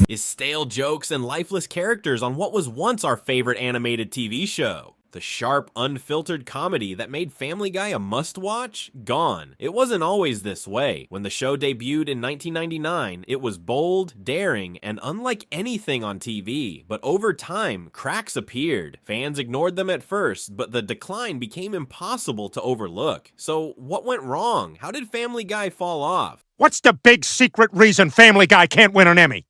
is stale jokes and lifeless characters on what was once our favorite animated TV show. The sharp, unfiltered comedy that made Family Guy a must-watch? Gone. It wasn't always this way. When the show debuted in 1999, it was bold, daring, and unlike anything on TV. But over time, cracks appeared. Fans ignored them at first, but the decline became impossible to overlook. So what went wrong? How did Family Guy fall off? What's the big secret reason Family Guy can't win an Emmy?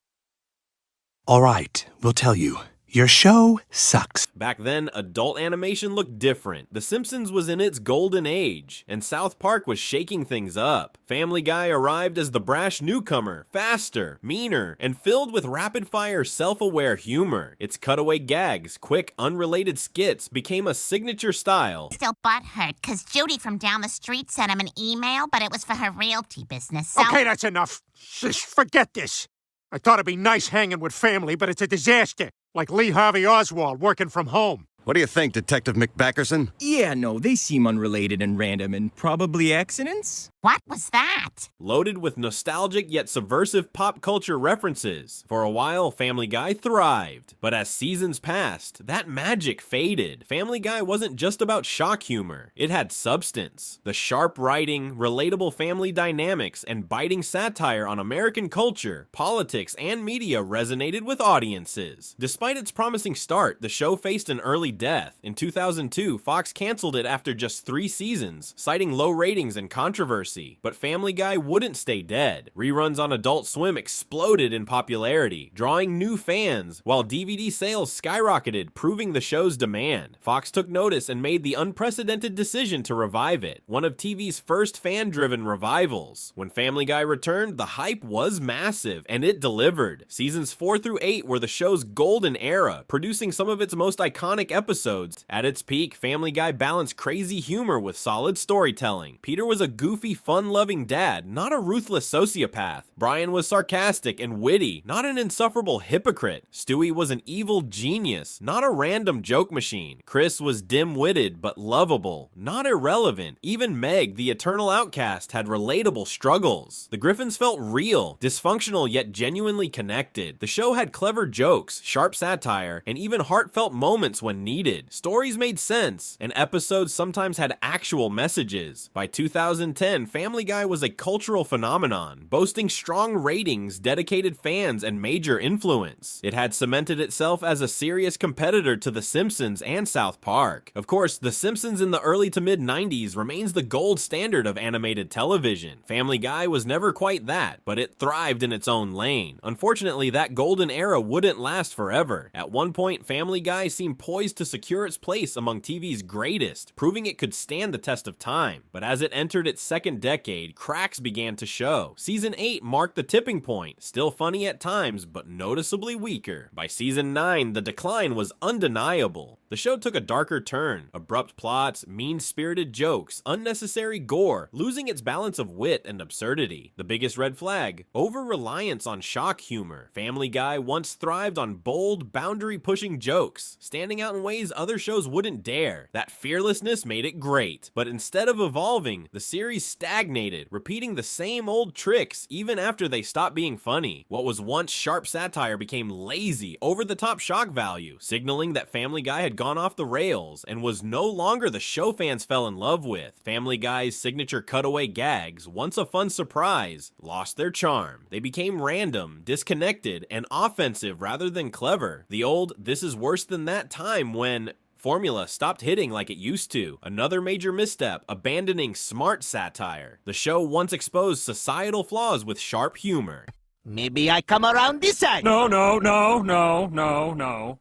All right, we'll tell you. Your show sucks. Back then, adult animation looked different. The Simpsons was in its golden age, and South Park was shaking things up. Family Guy arrived as the brash newcomer, faster, meaner, and filled with rapid-fire, self-aware humor. Its cutaway gags, quick, unrelated skits became a signature style. Still butthurt, because Judy from down the street sent him an email, but it was for her realty business, so... Okay, that's enough. Just forget this. I thought it'd be nice hanging with family, but it's a disaster. Like Lee Harvey Oswald working from home. What do you think, Detective McBackerson? Yeah, no, they seem unrelated and random and probably accidents. What was that? Loaded with nostalgic yet subversive pop culture references. For a while, Family Guy thrived. But as seasons passed, that magic faded. Family Guy wasn't just about shock humor. It had substance. The sharp writing, relatable family dynamics, and biting satire on American culture, politics, and media resonated with audiences. Despite its promising start, the show faced an early death. In 2002, Fox canceled it after just 3 seasons, citing low ratings and controversy. But Family Guy wouldn't stay dead. Reruns on Adult Swim exploded in popularity, drawing new fans, while DVD sales skyrocketed, proving the show's demand. Fox took notice and made the unprecedented decision to revive it, one of TV's first fan-driven revivals. When Family Guy returned, the hype was massive, and it delivered. Seasons 4 through 8 were the show's golden era, producing some of its most iconic episodes. At its peak, Family Guy balanced crazy humor with solid storytelling. Peter was a goofy, fun-loving dad, not a ruthless sociopath. Brian was sarcastic and witty, not an insufferable hypocrite. Stewie was an evil genius, not a random joke machine. Chris was dim-witted but lovable, not irrelevant. Even Meg, the eternal outcast, had relatable struggles. The Griffins felt real, dysfunctional yet genuinely connected. The show had clever jokes, sharp satire, and even heartfelt moments when needed. Stories made sense, and episodes sometimes had actual messages. By 2010, Family Guy was a cultural phenomenon, boasting strong ratings, dedicated fans, and major influence. It had cemented itself as a serious competitor to The Simpsons and South Park. Of course, The Simpsons in the early to mid-90s remains the gold standard of animated television. Family Guy was never quite that, but it thrived in its own lane. Unfortunately, that golden era wouldn't last forever. At one point, Family Guy seemed poised to secure its place among TV's greatest, proving it could stand the test of time. But as it entered its second decade, cracks began to show. Season 8 marked the tipping point, still funny at times, but noticeably weaker. By season 9, the decline was undeniable. The show took a darker turn. Abrupt plots, mean-spirited jokes, unnecessary gore, losing its balance of wit and absurdity. The biggest red flag, over-reliance on shock humor. Family Guy once thrived on bold, boundary-pushing jokes, standing out in ways other shows wouldn't dare. That fearlessness made it great. But instead of evolving, the series stagnated, repeating the same old tricks even after they stopped being funny. What was once sharp satire became lazy, over-the-top shock value, signaling that Family Guy had gone off the rails and was no longer the show fans fell in love with. Family Guy's signature cutaway gags, once a fun surprise, lost their charm. They became random, disconnected, and offensive rather than clever. The old "this is worse than that time when" formula stopped hitting like it used to. Another major misstep, abandoning smart satire. The show once exposed societal flaws with sharp humor. Maybe I come around this side. No.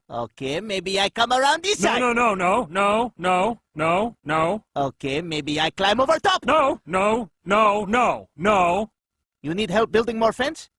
Okay, maybe I come around this side. No. Okay, maybe I climb over top. No. You need help building more fence?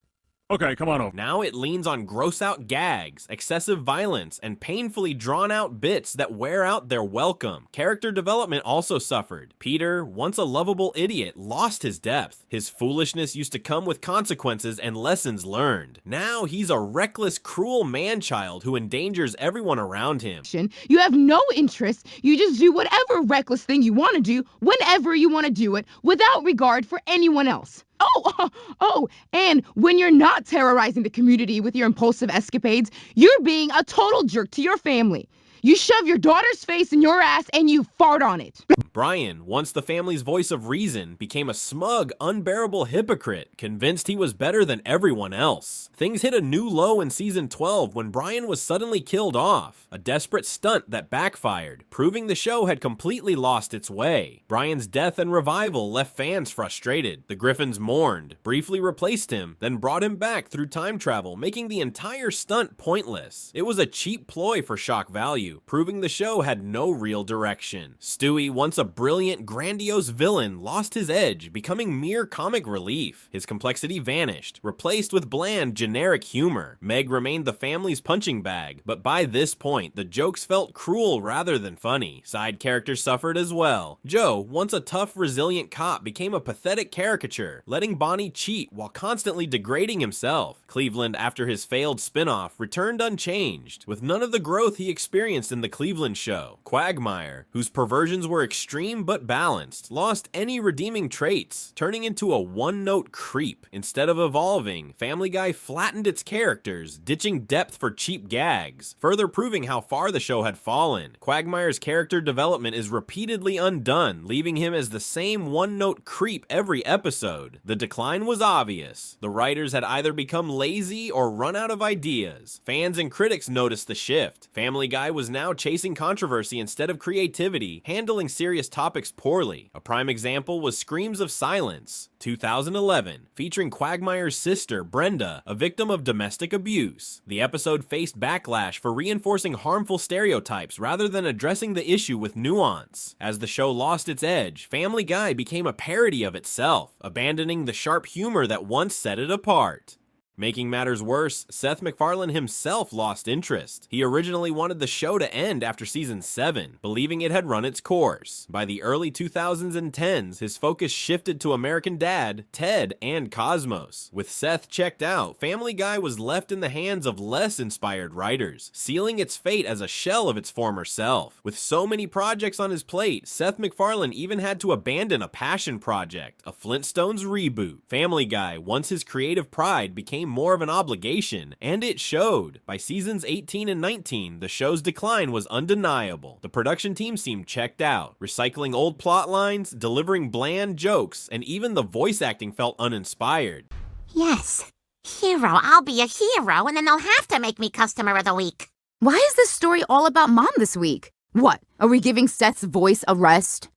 Okay, come on over. Now it leans on gross-out gags, excessive violence, and painfully drawn-out bits that wear out their welcome. Character development also suffered. Peter, once a lovable idiot, lost his depth. His foolishness used to come with consequences and lessons learned. Now he's a reckless, cruel man-child who endangers everyone around him. You have no interest. You just do whatever reckless thing you want to do, whenever you want to do it, without regard for anyone else. Oh, and when you're not terrorizing the community with your impulsive escapades, you're being a total jerk to your family. You shove your daughter's face in your ass and you fart on it. Brian, once the family's voice of reason, became a smug, unbearable hypocrite, convinced he was better than everyone else. Things hit a new low in season 12 when Brian was suddenly killed off, a desperate stunt that backfired, proving the show had completely lost its way. Brian's death and revival left fans frustrated. The Griffins mourned, briefly replaced him, then brought him back through time travel, making the entire stunt pointless. It was a cheap ploy for shock value, proving the show had no real direction. Stewie, once a brilliant, grandiose villain, lost his edge, becoming mere comic relief. His complexity vanished, replaced with bland, generic humor. Meg remained the family's punching bag, but by this point, the jokes felt cruel rather than funny. Side characters suffered as well. Joe, once a tough, resilient cop, became a pathetic caricature, letting Bonnie cheat while constantly degrading himself. Cleveland, after his failed spin-off, returned unchanged, with none of the growth he experienced in the Cleveland show. Quagmire, whose perversions were extreme but balanced, lost any redeeming traits, turning into a one-note creep. Instead of evolving, Family Guy flattened its characters, ditching depth for cheap gags, further proving how far the show had fallen. Quagmire's character development is repeatedly undone, leaving him as the same one-note creep every episode. The decline was obvious. The writers had either become lazy or run out of ideas. Fans and critics noticed the shift. Family Guy was now chasing controversy instead of creativity, handling serious topics poorly. A prime example was Screams of Silence, 2011, featuring Quagmire's sister, Brenda, a victim of domestic abuse. The episode faced backlash for reinforcing harmful stereotypes rather than addressing the issue with nuance. As the show lost its edge, Family Guy became a parody of itself, abandoning the sharp humor that once set it apart. Making matters worse, Seth MacFarlane himself lost interest. He originally wanted the show to end after season 7, believing it had run its course. By the early 2010s, his focus shifted to American Dad, Ted, and Cosmos. With Seth checked out, Family Guy was left in the hands of less inspired writers, sealing its fate as a shell of its former self. With so many projects on his plate, Seth MacFarlane even had to abandon a passion project, a Flintstones reboot. Family Guy, once his creative pride, became more of an obligation, and it showed. By seasons 18 and 19, the show's decline was undeniable. The production team seemed checked out, recycling old plot lines, delivering bland jokes, and even the voice acting felt uninspired. Yes. Hero, I'll be a hero, and then they'll have to make me customer of the week. Why is this story all about Mom this week? What, are we giving Seth's voice a rest?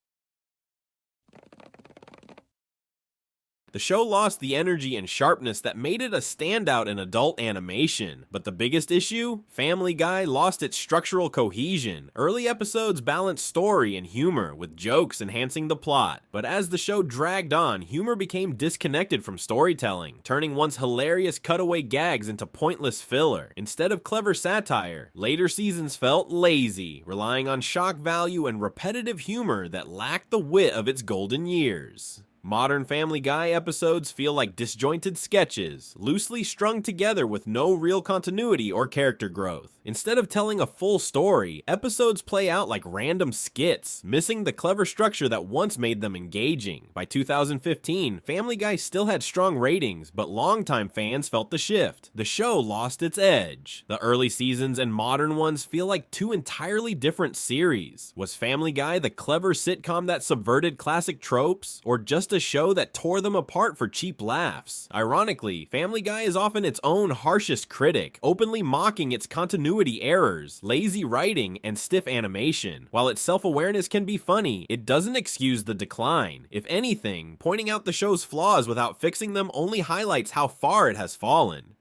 The show lost the energy and sharpness that made it a standout in adult animation. But the biggest issue? Family Guy lost its structural cohesion. Early episodes balanced story and humor, with jokes enhancing the plot. But as the show dragged on, humor became disconnected from storytelling, turning once hilarious cutaway gags into pointless filler. Instead of clever satire, later seasons felt lazy, relying on shock value and repetitive humor that lacked the wit of its golden years. Modern Family Guy episodes feel like disjointed sketches, loosely strung together with no real continuity or character growth. Instead of telling a full story, episodes play out like random skits, missing the clever structure that once made them engaging. By 2015, Family Guy still had strong ratings, but longtime fans felt the shift. The show lost its edge. The early seasons and modern ones feel like two entirely different series. Was Family Guy the clever sitcom that subverted classic tropes, or just a show that tore them apart for cheap laughs? Ironically, Family Guy is often its own harshest critic, openly mocking its continuity errors, lazy writing, and stiff animation. While its self-awareness can be funny, it doesn't excuse the decline. If anything, pointing out the show's flaws without fixing them only highlights how far it has fallen.